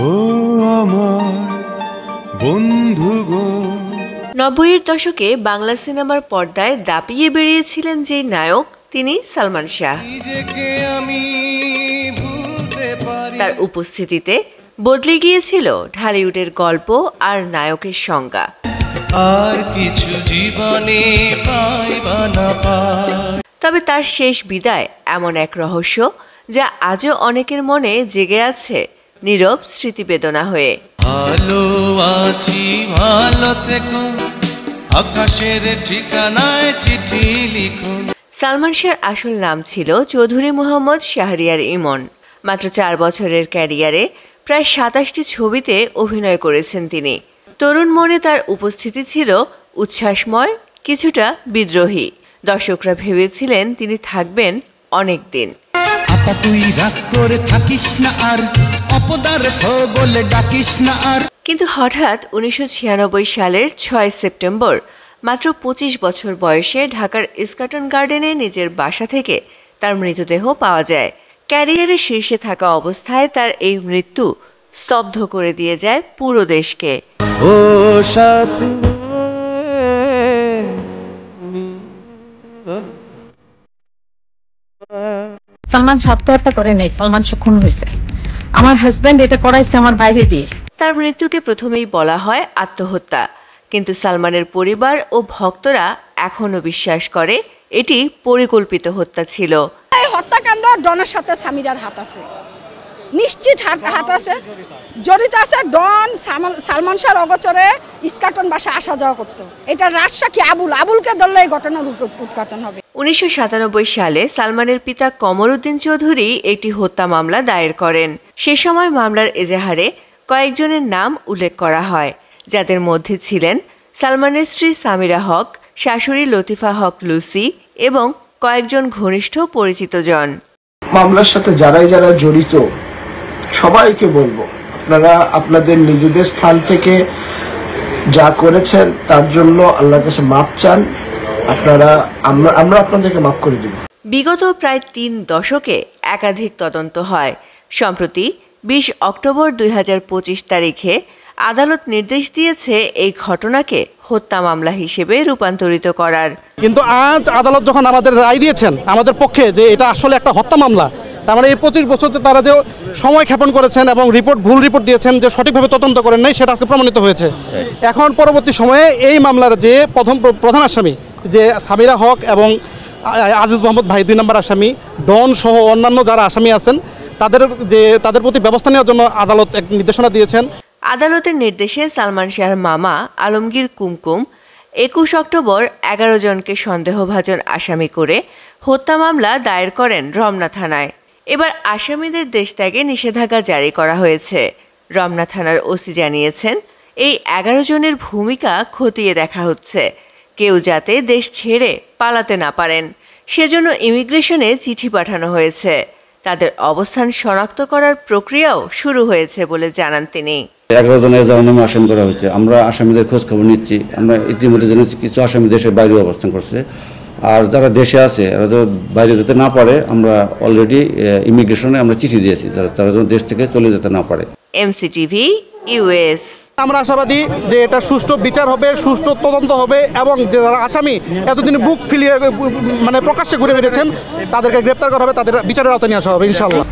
ও আমার বন্ধু গো। 90-এর দশকে বাংলা সিনেমার পর্দায় দাপিয়ে বেরিয়েছিলেন যে নায়ক, তিনি সালমান শাহ। তার উপস্থিতিতে বদলে গিয়েছিল ঢালিউডের গল্প আর নায়কের সংজ্ঞা। আর কিছু জীবনে পাইবা না পাই। তবে তার শেষ বিদায় এমন এক রহস্য যা আজও অনেকের মনে জেগে আছে নীরব স্মৃতিবেদনা হয়ে। ভালো আছি ভালো থেকো, আকাশের ঠিকানায় চিঠি লিখুন। সালমান শাহর আসল নাম ছিল চৌধুরী মোহাম্মদ শাহরিয়ার ইমন। মাত্র 4 বছরের ক্যারিয়ারে প্রায় 27টি ছবিতে অভিনয় করেছেন তিনি। তরুণ মনে তার উপস্থিতি ছিল উচ্ছ্বাসময়, কিছুটা বিদ্রোহী। দর্শকরা ভেবেছিলেন তিনি থাকবেন অনেক দিন। আপা তুই রাগ করে থাকিস না আর, অপদার্থ বলে ডাকিস না আর। কিন্তু হঠাৎ 1996 সালের 6 সেপ্টেম্বর মাত্র 25 বছর বয়সে ঢাকার ইস্কাটন গার্ডেনে নিজের বাসা থেকে তার মৃতদেহ পাওয়া যায়। ক্যারিয়ারের শীর্ষে থাকা অবস্থায় তার এই মৃত্যু স্তব্ধ করে দিয়ে যায় পুরো দেশকে। ও সাথী সালমান আত্মহত্যা করে নাই, সালমান খুন হয়েছে। আমার হাজবেন্ড এটা করাইছে আমার বাইরে দিয়ে। তার মৃত্যুকে প্রথমেই বলা হয় আত্মহত্যা, কিন্তু সালমানের পরিবার ও ভক্তরা এখনো বিশ্বাস করে এটি পরিকল্পিত হত্যা ছিল। এই হত্যাকাণ্ড ডনের সাথে সামিরার হাত আছে, নিশ্চিত হাত আছে, জড়িত আছে। ডন সালমান শাহর অগোচরে ইস্কাটন বাসা আসা যাওয়া করতো। এটা রাজসাক্ষী আবুলকে ধরলে এই ঘটনার উৎঘাটন হবে। 1997 সালে সালমানের পিতা কমরউদ্দিন চৌধুরী একটি হত্যা মামলা দায়ের করেন। সে সময় মামলার এজাহারে কয়েকজনের নাম উল্লেখ করা হয়, যাদের মধ্যে ছিলেন সালমানের স্ত্রী সামিরা হক, শাশুড়ি লতিফা হক লুসি এবং কয়েকজন ঘনিষ্ঠ পরিচিত জন। মামলার সাথে যারা জড়িত সবাইকে বলবো, আপনারা আপনাদের নিজেদের স্থান থেকে যা করেছেন তার জন্য আল্লাহর কাছে মাপ চান। আমরা আপনাদেরকে মাফ করে দেব। বিগত প্রায় 3 দশকে একাধিক তদন্ত হয়। সম্প্রতি 20 অক্টোবর 2025 তারিখে আদালত নির্দেশ দিয়েছে এই ঘটনাকে হত্যা মামলা হিসেবে রূপান্তরিত করার। কিন্তু আজ আদালত যখন আমাদের রায় দিয়েছেন আমাদের পক্ষে যে এটা আসলে একটা হত্যা মামলা, তার মানে এই 25 বছরতে তারা যে সময় ক্ষেপণ করেছেন এবং ভুল রিপোর্ট দিয়েছেন, যে সঠিকভাবে তদন্ত করেন নাই, সেটা আজকে প্রমাণিত হয়েছে। এখন পরবর্তী সময়ে এই মামলার যে প্রধান আসামি যে সামিরা হক এবং আজিজ মোহাম্মদ ভাই 2 নম্বর আসামি, ডন সহ অন্যান্য যারা আসামি আছেন তাদের প্রতি ব্যবস্থা নেওয়ার জন্য আদালত এক নির্দেশনা দিয়েছেন। আদালতের নির্দেশে সালমান শাহর মামা আলমগীর কুমকুম 21 অক্টোবর 11 জনকে সন্দেহভাজন আসামি করে হত্যা মামলা দায়ের করেন রমনা থানায়। এবার আসামিদের দেশত্যাগে নিষেধাজ্ঞা জারি করা হয়েছে। রমনা থানার ওসি জানিয়েছেন, এই 11 জনের ভূমিকা খতিয়ে দেখা হচ্ছে, কেউ যাতে দেশ ছেড়ে পালাতে না পারেন সেজন্য ইমিগ্রেশনে চিঠি পাঠানো হয়েছে। তাদের অবস্থান শনাক্ত করার প্রক্রিয়াও শুরু হয়েছে বলে জানান তিনি। 11 জনের নামে আসামি করা হয়েছে। আমরা আসামিদের খোঁজ খবর নিচ্ছি। আমরা ইতিমধ্যে জেনেছি কিছু আসামি দেশের বাইরে অবস্থান করছে, আর যারা দেশে আছে এরা যারা বাইরে যেতে না পারে, আমরা অলরেডি ইমিগ্রেশনে আমরা চিঠি দিয়েছি তারা যেন দেশ থেকে চলে যেতে না পারে। MCTV US. আমরা আশাবাদী যে এটা সুষ্ঠু বিচার হবে, সুষ্ঠু তদন্ত হবে এবং যে যারা আসামি এতদিন বুক ফিলিয়ে প্রকাশ্যে ঘুরে বেরিয়েছেন তাদেরকে গ্রেপ্তার করা হবে, তাদের বিচারের আওতায় নিয়ে আসা হবে ইনশাআল্লাহ।